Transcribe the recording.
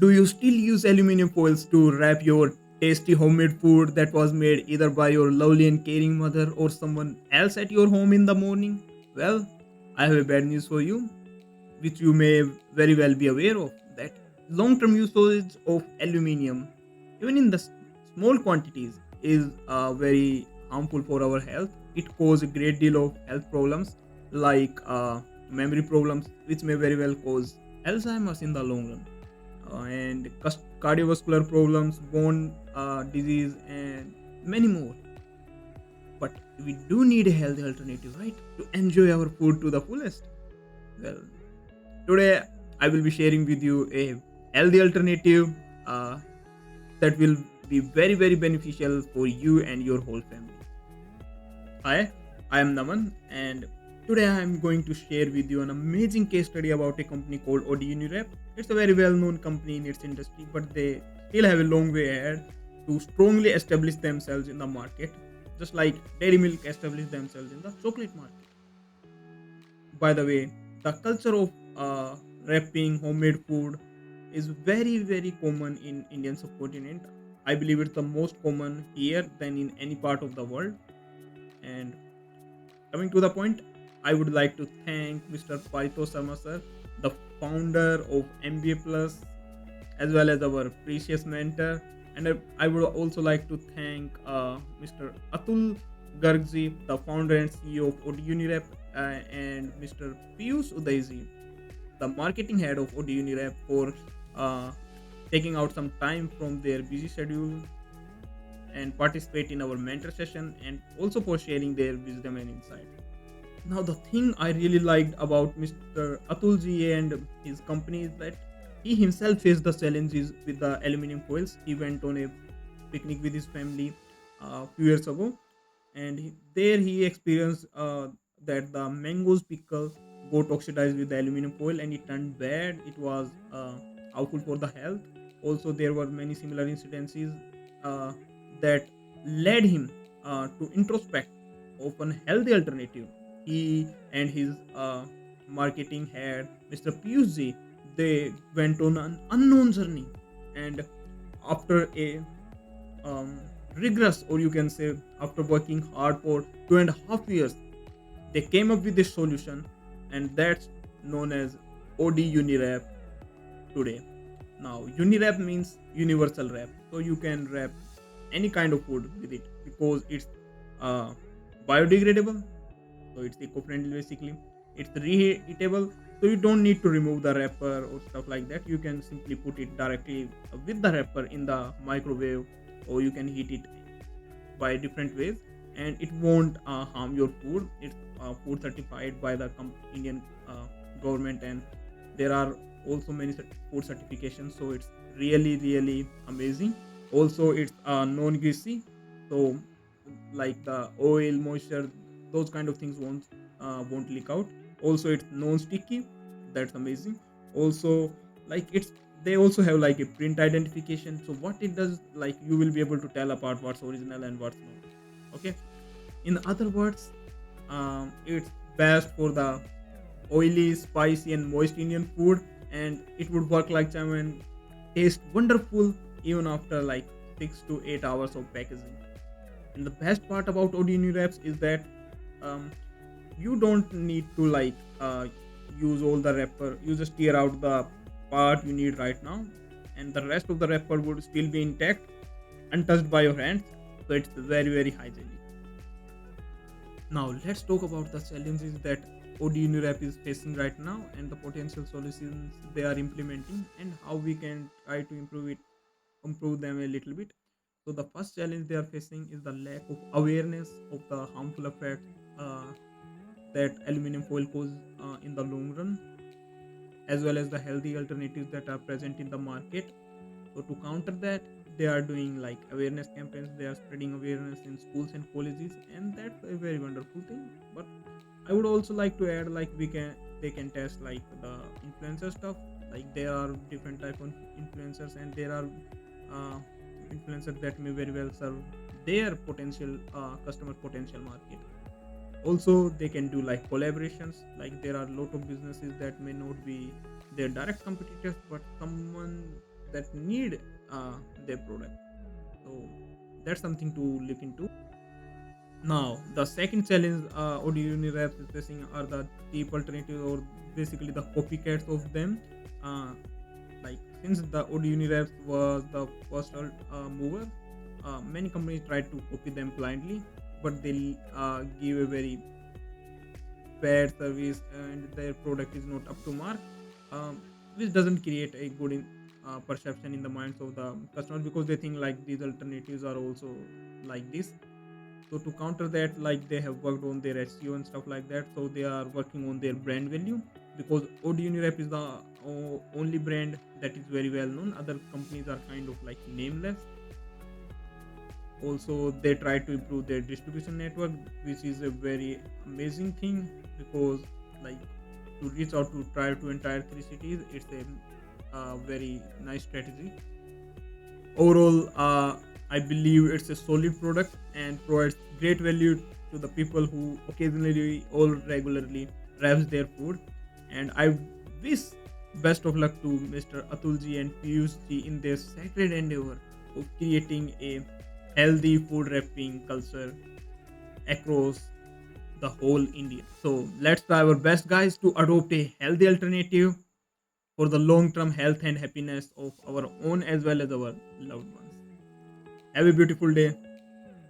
Do you still use aluminum foils to wrap your tasty homemade food that was made either by your lovely and caring mother or someone else at your home in the morning? Well, I have a bad news for you, which you may very well be aware of, that long-term usage of aluminium, even in the small quantities, is very harmful for our health. It causes a great deal of health problems like memory problems, which may very well cause Alzheimer's in the long run, and cardiovascular problems, bone disease, and many more. But we do need a healthy alternative, right, to enjoy our food to the fullest. Well, today I will be sharing with you a healthy alternative uh, that will be very, very beneficial for you and your whole family. Hi, I am Naman, and today I am going to share with you an amazing case study about a company called Oddy Uniwraps. It's a very well-known company in its industry, but they still have a long way ahead to strongly establish themselves in the market, just like Dairy Milk established themselves in the chocolate market. By the way, the culture of wrapping homemade food is very, very common in Indian subcontinent. I believe it's the most common here than in any part of the world. And coming to the point, I would like to thank Mr. Parito Sharma sir, the founder of MBA Plus, as well as our precious mentor. And I would also like to thank Mr. Atul Gargji, the founder and CEO of Oddy Unirep, and Mr. Piyush Udayji, the marketing head of Oddy Unirep, for uh, taking out some time from their busy schedule and participate in our mentor session, and also for sharing their wisdom and insight. Now, the thing I really liked about Mr. Atulji and his company is that he himself faced the challenges with the aluminum foils. He went on a picnic with his family a few years ago, and there he experienced that the mangoes pickle got oxidized with the aluminum foil and it turned bad. It was harmful for the health. Also, there were many similar incidences uh, that led him to introspect of an healthy alternative. He and his marketing head, Mr. Piyush, they went on an unknown journey, and after a rigorous, or you can say after working hard for 2.5 years, they came up with this solution, and that's known as OD Unirap today. Now, Unirap means universal wrap, so you can wrap any kind of food with it because it's uh, biodegradable, so it's eco-friendly basically. It's reheatable, so you don't need to remove the wrapper or stuff like that. You can simply put it directly with the wrapper in the microwave, or you can heat it by different ways, and it won't harm your food. It's food certified by the Indian government, and there are also many food certifications, so it's really, really amazing. Also, it's non-greasy, so like the oil, moisture, those kind of things won't leak out. Also, it's non-sticky. That's amazing. Also, like it's they also have like a print identification, so what it does, like you will be able to tell apart what's original and what's not. Okay, in other words, it's best for the oily, spicy, and moist Indian food, and it would work like charm and taste wonderful even after like 6 to 8 hours of packaging. And the best part about Odini wraps is that um, you don't need to use all the wrapper. You just tear out the part you need right now, and the rest of the wrapper would still be intact, untouched by your hands. So it's very, very hygienic. Now let's talk about the challenges that OD Unirap is facing right now and the potential solutions they are implementing and how we can try to improve them a little bit. So the first challenge they are facing is the lack of awareness of the harmful effects that aluminum foil cause in the long run, as well as the healthy alternatives that are present in the market. So to counter that, they are doing like awareness campaigns. They are spreading awareness in schools and colleges, and that's a very wonderful thing. But I would also like to add, like they can test like the influencer stuff. Like there are different type of influencers, and there are uh, influencers that may very well serve their potential customer potential market. Also, they can do like collaborations. Like there are a lot of businesses that may not be their direct competitors, but someone that need their product. So that's something to look into. Now, the second challenge Oddy Uniwraps is facing are the cheap alternatives, or basically the copycats of them. Uh, like since the Oddy Uniwraps was the first mover, many companies tried to copy them blindly, but they give a very bad service and their product is not up to mark, which doesn't create a good perception in the minds of the customers, because they think like these alternatives are also like this. So to counter that, like they have worked on their SEO and stuff like that. So they are working on their brand value, because Oddy Unirep is the only brand that is very well known. Other companies are kind of like nameless. Also, they try to improve their distribution network, which is a very amazing thing, because like to reach out to try to entire three cities, it's a very nice strategy. Overall, I believe it's a solid product and provides great value to the people who occasionally or regularly wraps their food. And I wish best of luck to Mr. Atulji and Piyushji in their sacred endeavor of creating a healthy food wrapping culture across the whole India. So let's try our best, guys, to adopt a healthy alternative for the long term health and happiness of our own as well as our loved ones. Have a beautiful day.